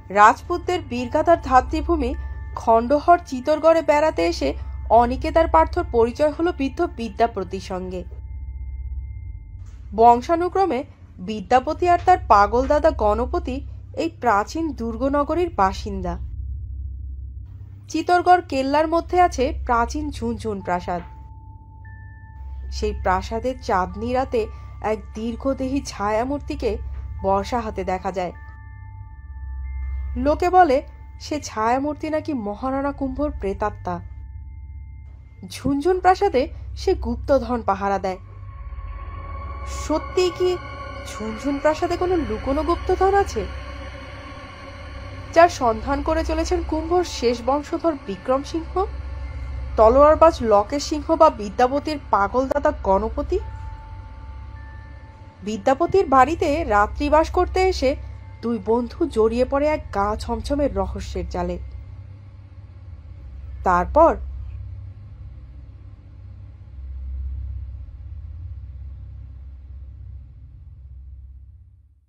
রাজপুতদের বীরগাথার ধাত্রীভূমি খণ্ডহর চিতরগড়ে বেড়াতে এসে অনিকেতার পার্থর পরিচয় হলো বৃদ্ধ বিদ্যাপতির সঙ্গে। বংশানুক্রমে বিদ্যাপতি আর তার পাগল দাদা গণপতি এই প্রাচীন দুর্গনগরীর বাসিন্দা। চিতরগড় কেল্লার মধ্যে আছে প্রাচীন ঝুনঝুন প্রাসাদ। সেই প্রাসাদের চাঁদনি রাতে এক দীর্ঘদেহী ছায়ামূর্তিকে বর্ষা হাতে দেখা যায়। লোকে বলে সে ছায়ামূর্তি নাকি মহারানা কুম্ভর প্রেতাত্মা। ঝুনঝুন প্রাসাদে সে গুপ্তধন পাহারা দেয়। সত্যিই কি ঝুনঝুন প্রাসাদে কোনো লুকোনো গুপ্তধন আছে, যার সন্ধান করে চলেছেন কুম্ভর শেষ বংশধর বিক্রম সিংহ, তলোয়ারবাজ লকেশ সিংহ বা বিদ্যাপতির পাগল দাদা গণপতি? বিদ্যাপতির বাড়িতে রাত্রিবাস করতে এসে দুই বন্ধু জড়িয়ে পড়ে এক গা ছমছমের রহস্যের জালে। তারপর